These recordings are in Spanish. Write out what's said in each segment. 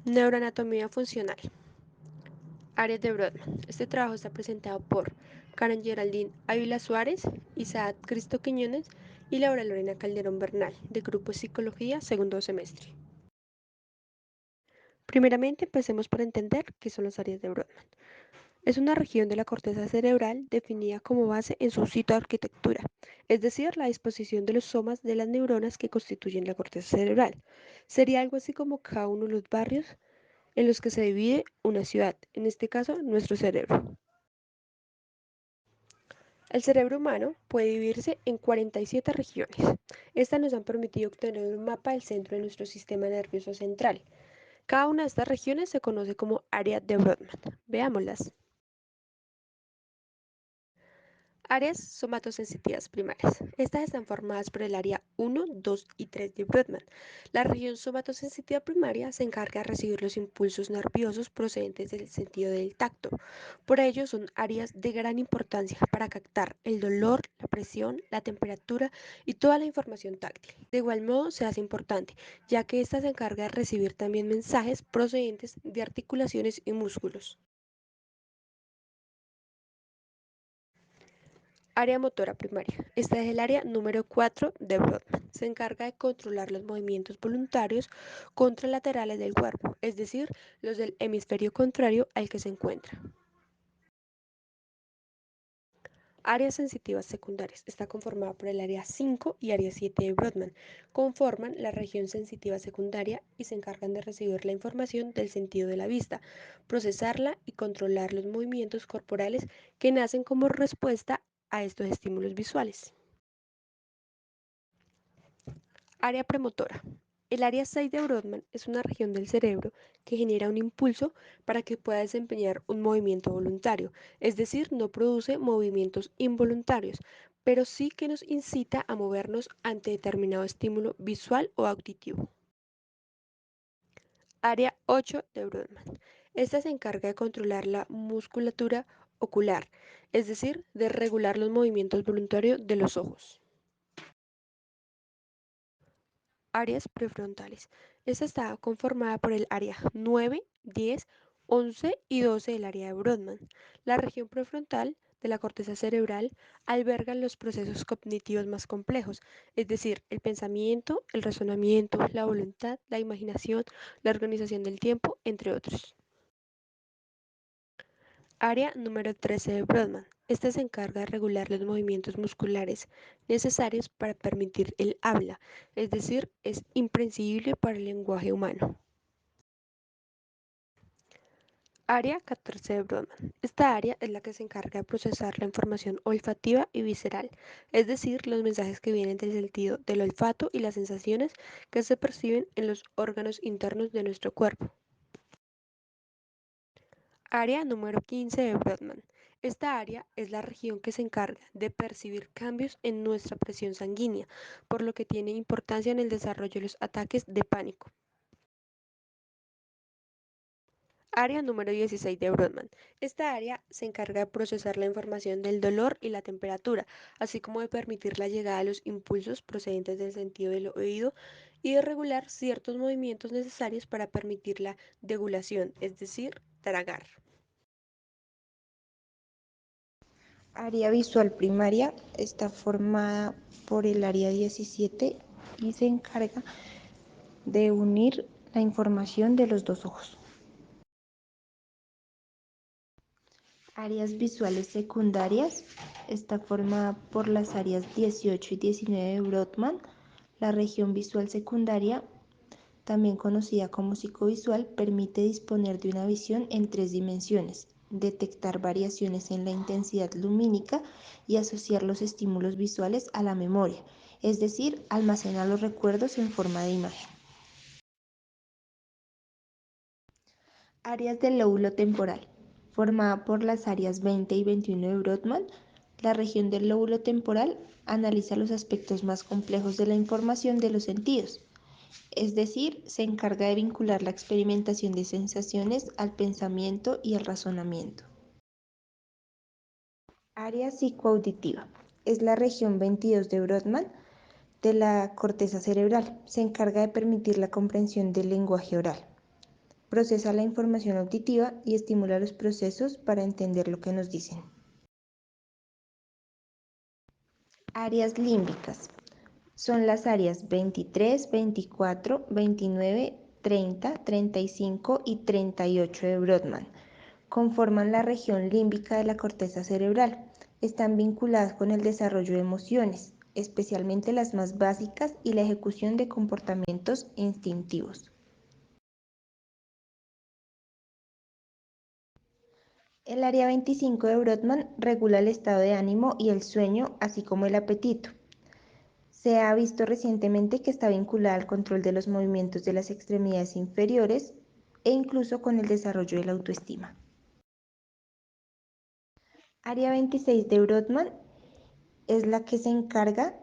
Neuroanatomía funcional. Áreas de Brodmann. Este trabajo está presentado por Karen Geraldine Ávila Suárez, Isaac Cristo Quiñones y Laura Lorena Calderón Bernal, de Grupo Psicología, segundo semestre. Primeramente, empecemos por entender qué son las áreas de Brodmann. Es una región de la corteza cerebral definida como base en su citoarquitectura, es decir, la disposición de los somas de las neuronas que constituyen la corteza cerebral. Sería algo así como cada uno de los barrios en los que se divide una ciudad, en este caso nuestro cerebro. El cerebro humano puede dividirse en 47 regiones. Estas nos han permitido obtener un mapa del centro de nuestro sistema nervioso central. Cada una de estas regiones se conoce como área de Brodmann. Veámoslas. Áreas somatosensitivas primarias. Estas están formadas por el área 1, 2 y 3 de Brodmann. La región somatosensitiva primaria se encarga de recibir los impulsos nerviosos procedentes del sentido del tacto. Por ello, son áreas de gran importancia para captar el dolor, la presión, la temperatura y toda la información táctil. De igual modo, se hace importante, ya que ésta se encarga de recibir también mensajes procedentes de articulaciones y músculos. Área motora primaria. Esta es el área número 4 de Brodmann. Se encarga de controlar los movimientos voluntarios contralaterales del cuerpo, es decir, los del hemisferio contrario al que se encuentra. Áreas sensitivas secundarias. Está conformada por el área 5 y área 7 de Brodmann. Conforman la región sensitiva secundaria y se encargan de recibir la información del sentido de la vista, procesarla y controlar los movimientos corporales que nacen como respuesta a estos estímulos visuales. Área premotora. El área 6 de Brodmann es una región del cerebro que genera un impulso para que pueda desempeñar un movimiento voluntario, es decir, no produce movimientos involuntarios, pero sí que nos incita a movernos ante determinado estímulo visual o auditivo. Área 8 de Brodmann. Esta se encarga de controlar la musculatura ocular, es decir, de regular los movimientos voluntarios de los ojos. Áreas prefrontales. Esta está conformada por el área 9, 10, 11 y 12 del área de Brodmann. La región prefrontal de la corteza cerebral alberga los procesos cognitivos más complejos, es decir, el pensamiento, el razonamiento, la voluntad, la imaginación, la organización del tiempo, entre otros. Área número 13 de Brodmann. Este se encarga de regular los movimientos musculares necesarios para permitir el habla, es decir, es imprescindible para el lenguaje humano. Área 14 de Brodmann. Esta área es la que se encarga de procesar la información olfativa y visceral, es decir, los mensajes que vienen del sentido del olfato y las sensaciones que se perciben en los órganos internos de nuestro cuerpo. Área número 15 de Brodmann. Esta área es la región que se encarga de percibir cambios en nuestra presión sanguínea, por lo que tiene importancia en el desarrollo de los ataques de pánico. Área número 16 de Brodmann. Esta área se encarga de procesar la información del dolor y la temperatura, así como de permitir la llegada de los impulsos procedentes del sentido del oído y de regular ciertos movimientos necesarios para permitir la degulación, es decir, tragar. Área visual primaria está formada por el área 17 y se encarga de unir la información de los dos ojos. Áreas visuales secundarias está formada por las áreas 18 y 19 de Brodmann. La región visual secundaria, también conocida como psicovisual, permite disponer de una visión en 3 dimensiones, detectar variaciones en la intensidad lumínica y asociar los estímulos visuales a la memoria, es decir, almacenar los recuerdos en forma de imagen. Áreas del lóbulo temporal. Formada por las áreas 20 y 21 de Brodmann, la región del lóbulo temporal analiza los aspectos más complejos de la información de los sentidos, es decir, se encarga de vincular la experimentación de sensaciones al pensamiento y al razonamiento. Área psicoauditiva. Es la región 22 de Brodmann de la corteza cerebral. Se encarga de permitir la comprensión del lenguaje oral. Procesa la información auditiva y estimula los procesos para entender lo que nos dicen. Áreas límbicas. Son las áreas 23, 24, 29, 30, 35 y 38 de Brodmann. Conforman la región límbica de la corteza cerebral. Están vinculadas con el desarrollo de emociones, especialmente las más básicas y la ejecución de comportamientos instintivos. El área 25 de Brodmann regula el estado de ánimo y el sueño, así como el apetito. Se ha visto recientemente que está vinculada al control de los movimientos de las extremidades inferiores e incluso con el desarrollo de la autoestima. Área 26 de Brodmann es la que se encarga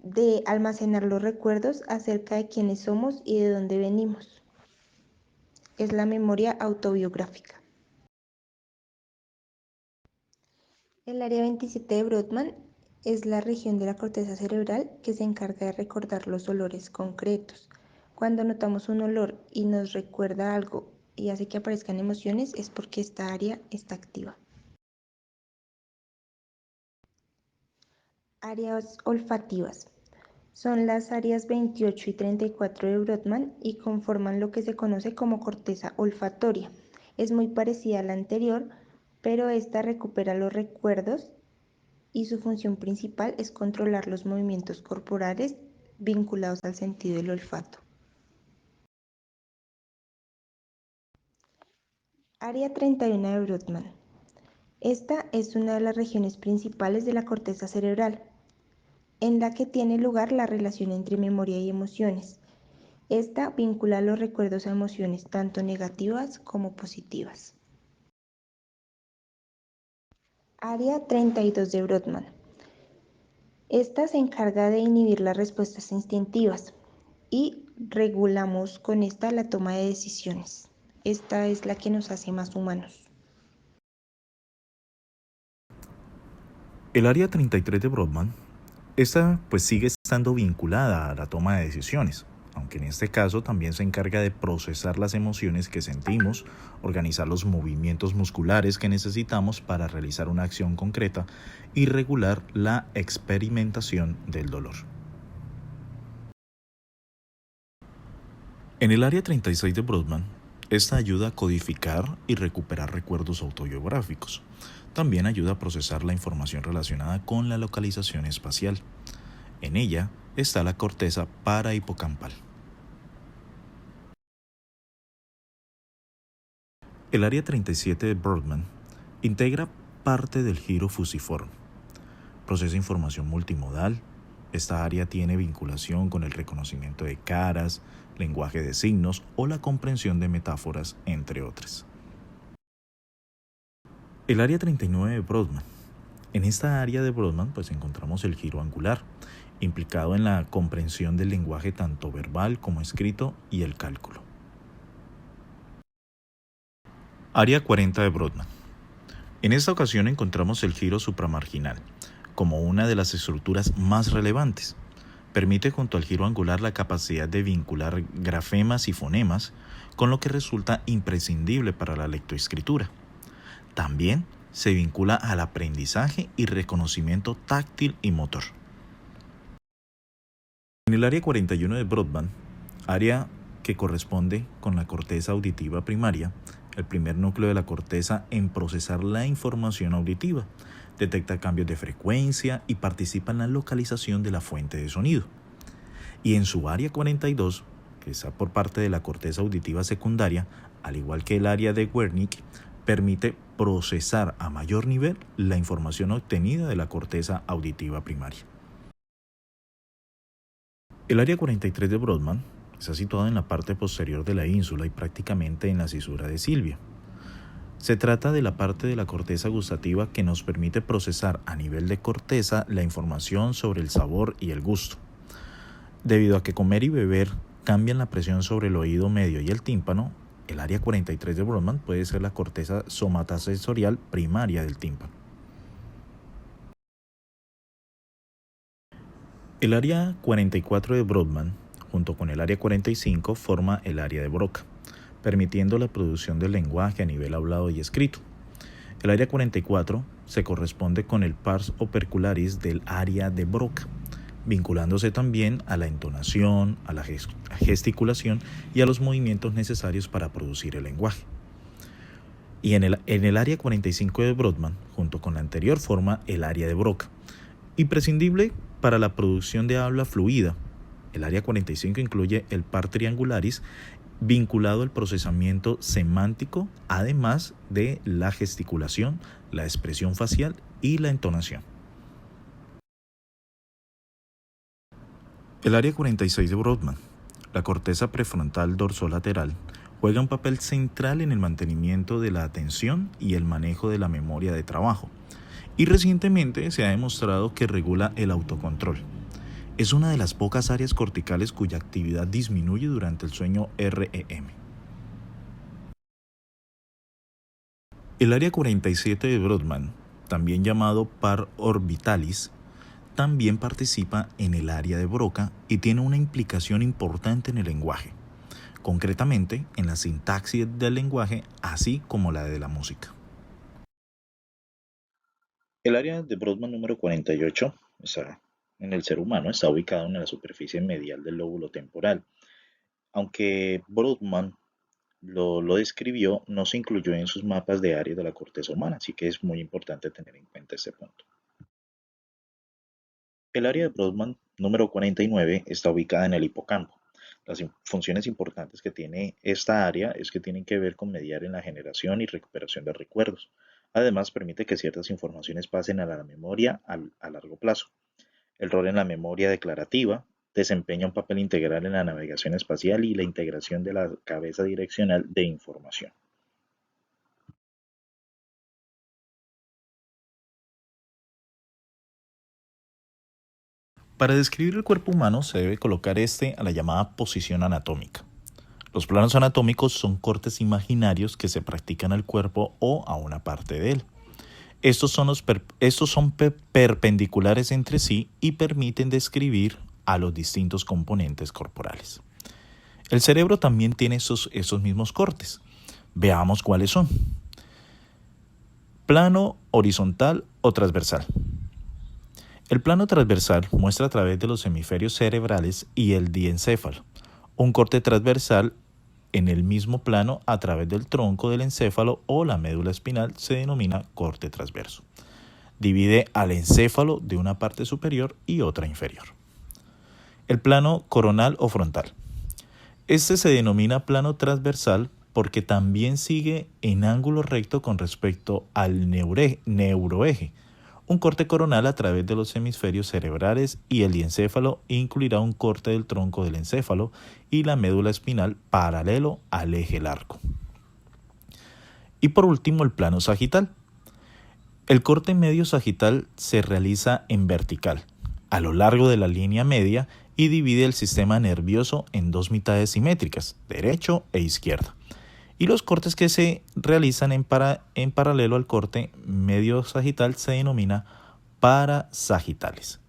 de almacenar los recuerdos acerca de quiénes somos y de dónde venimos. Es la memoria autobiográfica. El área 27 de Brodmann es la región de la corteza cerebral que se encarga de recordar los olores concretos. Cuando notamos un olor y nos recuerda algo y hace que aparezcan emociones, es porque esta área está activa. Áreas olfativas. Son las áreas 28 y 34 de Brodmann y conforman lo que se conoce como corteza olfatoria. Es muy parecida a la anterior, pero esta recupera los recuerdos y su función principal es controlar los movimientos corporales vinculados al sentido del olfato. Área 31 de Brodmann. Esta es una de las regiones principales de la corteza cerebral, en la que tiene lugar la relación entre memoria y emociones. Esta vincula los recuerdos a emociones tanto negativas como positivas. Área 32 de Brodmann. Esta se encarga de inhibir las respuestas instintivas y regulamos con esta la toma de decisiones. Esta es la que nos hace más humanos. El área 33 de Brodmann, esta pues sigue estando vinculada a la toma de decisiones, aunque en este caso también se encarga de procesar las emociones que sentimos, organizar los movimientos musculares que necesitamos para realizar una acción concreta y regular la experimentación del dolor. En el área 36 de Brodmann, esta ayuda a codificar y recuperar recuerdos autobiográficos. También ayuda a procesar la información relacionada con la localización espacial. En ella está la corteza parahipocampal. El área 37 de Brodmann integra parte del giro fusiforme. Procesa información multimodal. Esta área tiene vinculación con el reconocimiento de caras, lenguaje de signos o la comprensión de metáforas, entre otras. El área 39 de Brodmann. En esta área de Brodmann pues encontramos el giro angular, implicado en la comprensión del lenguaje tanto verbal como escrito y el cálculo. Área 40 de Brodmann. En esta ocasión encontramos el giro supramarginal, como una de las estructuras más relevantes. Permite junto al giro angular la capacidad de vincular grafemas y fonemas, con lo que resulta imprescindible para la lectoescritura. También se vincula al aprendizaje y reconocimiento táctil y motor. En el área 41 de Brodmann, área que corresponde con la corteza auditiva primaria, el primer núcleo de la corteza en procesar la información auditiva, detecta cambios de frecuencia y participa en la localización de la fuente de sonido. Y en su área 42, que está por parte de la corteza auditiva secundaria, al igual que el área de Wernicke, permite procesar a mayor nivel la información obtenida de la corteza auditiva primaria. El área 43 de Brodmann está situada en la parte posterior de la ínsula y prácticamente en la cisura de Sylvia. Se trata de la parte de la corteza gustativa que nos permite procesar a nivel de corteza la información sobre el sabor y el gusto. Debido a que comer y beber cambian la presión sobre el oído medio y el tímpano, el área 43 de Brodmann puede ser la corteza somatosensorial primaria del tímpano. El área 44 de Brodmann, junto con el área 45, forma el área de Broca. permitiendo la producción del lenguaje a nivel hablado y escrito. El área 44 se corresponde con el pars opercularis del área de Broca, vinculándose también a la entonación, a la gesticulación y a los movimientos necesarios para producir el lenguaje. Y en el área 45 de Brodmann, junto con la anterior, forma el área de Broca, imprescindible para la producción de habla fluida. El área 45 incluye el par triangularis vinculado al procesamiento semántico, además de la gesticulación, la expresión facial y la entonación. El área 46 de Brodmann, la corteza prefrontal dorsolateral, juega un papel central en el mantenimiento de la atención y el manejo de la memoria de trabajo, y recientemente se ha demostrado que regula el autocontrol. Es una de las pocas áreas corticales cuya actividad disminuye durante el sueño REM. El área 47 de Brodmann, también llamado par orbitalis, también participa en el área de Broca y tiene una implicación importante en el lenguaje, concretamente en la sintaxis del lenguaje, así como la de la música. El área de Brodmann número 48 en el ser humano está ubicado en la superficie medial del lóbulo temporal. Aunque Brodmann lo describió, no se incluyó en sus mapas de áreas de la corteza humana, así que es muy importante tener en cuenta este punto. El área de Brodmann número 49 está ubicada en el hipocampo. Las funciones importantes que tiene esta área es que tienen que ver con mediar en la generación y recuperación de recuerdos. Además, permite que ciertas informaciones pasen a la memoria a largo plazo. El rol en la memoria declarativa desempeña un papel integral en la navegación espacial y la integración de la cabeza direccional de información. Para describir el cuerpo humano se debe colocar a la llamada posición anatómica. Los planos anatómicos son cortes imaginarios que se practican al cuerpo o a una parte de él. Estos son perpendiculares entre sí y permiten describir a los distintos componentes corporales. El cerebro también tiene esos mismos cortes. Veamos cuáles son. Plano horizontal o transversal. El plano transversal muestra a través de los hemisferios cerebrales y el diencéfalo un corte transversal en el mismo plano a través del tronco del encéfalo o la médula espinal se denomina corte transverso. Divide al encéfalo de una parte superior y otra inferior. El plano coronal o frontal. Este se denomina plano transversal porque también sigue en ángulo recto con respecto al neuroeje. Un corte coronal a través de los hemisferios cerebrales y el diencéfalo incluirá un corte del tronco del encéfalo y la médula espinal paralelo al eje largo. Y por último, el plano sagital. El corte medio sagital se realiza en vertical, a lo largo de la línea media y divide el sistema nervioso en dos mitades simétricas, derecho e izquierda. Y los cortes que se realizan en paralelo al corte medio sagital se denomina parasagitales.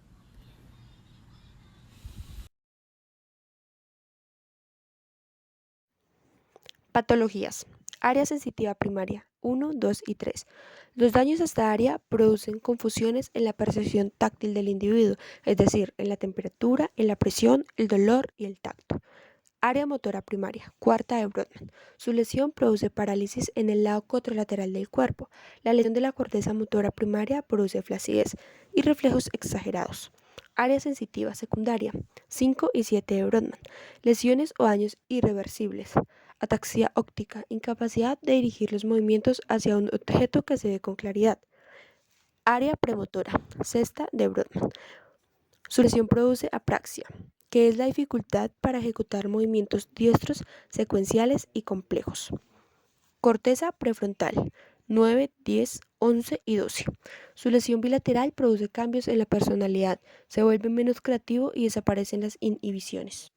Patologías. Área sensitiva primaria 1, 2 y 3. Los daños a esta área producen confusiones en la percepción táctil del individuo, es decir, en la temperatura, en la presión, el dolor y el tacto. Área motora primaria, cuarta de Brodmann. Su lesión produce parálisis en el lado contralateral del cuerpo. La lesión de la corteza motora primaria produce flacidez y reflejos exagerados. Área sensitiva secundaria, 5 y 7 de Brodmann. Lesiones o daños irreversibles. Ataxia óptica, incapacidad de dirigir los movimientos hacia un objeto que se ve con claridad. Área premotora, sexta de Brodmann. Su lesión produce apraxia, que es la dificultad para ejecutar movimientos diestros, secuenciales y complejos. Corteza prefrontal, 9, 10, 11 y 12. Su lesión bilateral produce cambios en la personalidad, se vuelve menos creativo y desaparecen las inhibiciones.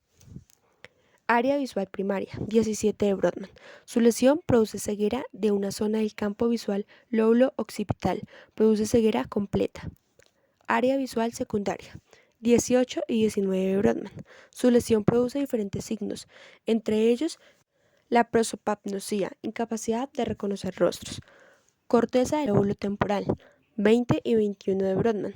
Área visual primaria, 17 de Brodmann. Su lesión produce ceguera de una zona del campo visual lóbulo occipital, produce ceguera completa. Área visual secundaria, 18 y 19 de Brodmann. Su lesión produce diferentes signos, entre ellos La prosopagnosia, incapacidad de reconocer rostros. Corteza del lóbulo temporal, 20 y 21 de Brodmann.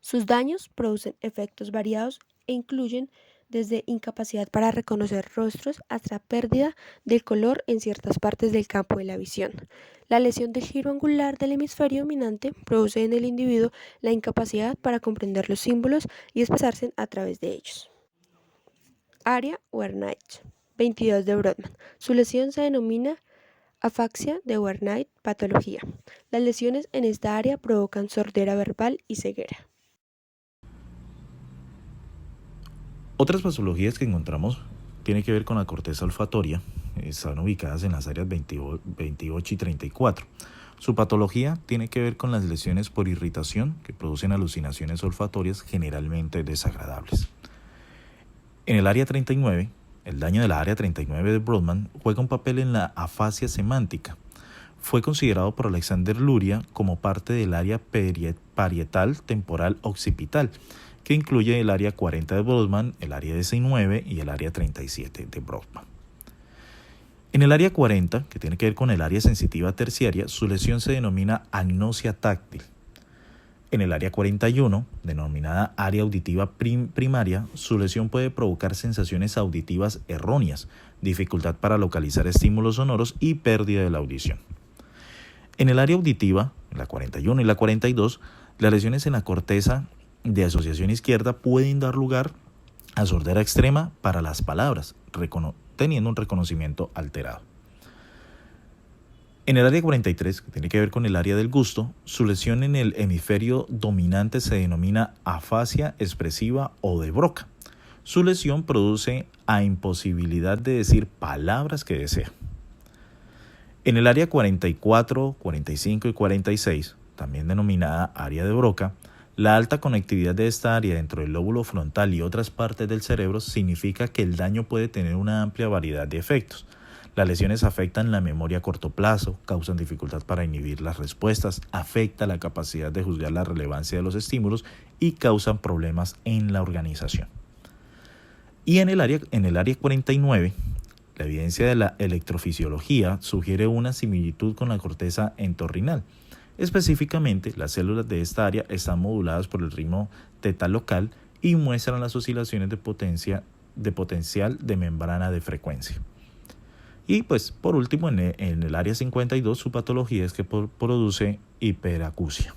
Sus daños producen efectos variados e incluyen desde incapacidad para reconocer rostros hasta pérdida del color en ciertas partes del campo de la visión. La lesión del giro angular del hemisferio dominante produce en el individuo la incapacidad para comprender los símbolos y expresarse a través de ellos. Aria Wernicke, 22 de Brodmann. Su lesión se denomina afaxia de Wernicke patología. Las lesiones en esta área provocan sordera verbal y ceguera. Otras patologías que encontramos tienen que ver con la corteza olfatoria. Están ubicadas en las áreas 28 y 34. Su patología tiene que ver con las lesiones por irritación que producen alucinaciones olfatorias generalmente desagradables. En el área 39, el daño de la área 39 de Brodmann juega un papel en la afasia semántica. Fue considerado por Alexander Luria como parte del área parietal temporal occipital, que incluye el área 40 de Brodmann, el área 19 y el área 37 de Brodmann. En el área 40, que tiene que ver con el área sensitiva terciaria, su lesión se denomina agnosia táctil. En el área 41, denominada área auditiva primaria, su lesión puede provocar sensaciones auditivas erróneas, dificultad para localizar estímulos sonoros y pérdida de la audición. En el área auditiva, en la 41 y la 42, las lesiones en la corteza de asociación izquierda pueden dar lugar a sordera extrema para las palabras, teniendo un reconocimiento alterado. En el área 43, que tiene que ver con el área del gusto, su lesión en el hemisferio dominante se denomina afasia expresiva o de Broca. Su lesión produce a imposibilidad de decir palabras que desea. En el área 44, 45 y 46, también denominada área de Broca, la alta conectividad de esta área dentro del lóbulo frontal y otras partes del cerebro significa que el daño puede tener una amplia variedad de efectos. Las lesiones afectan la memoria a corto plazo, causan dificultad para inhibir las respuestas, afecta la capacidad de juzgar la relevancia de los estímulos y causan problemas en la organización. Y en el área 49, la evidencia de la electrofisiología sugiere una similitud con la corteza entorrinal. Específicamente, las células de esta área están moduladas por el ritmo teta local y muestran las oscilaciones de potencial de membrana de frecuencia. Y pues por último, en el área 52, su patología es que produce hiperacusia.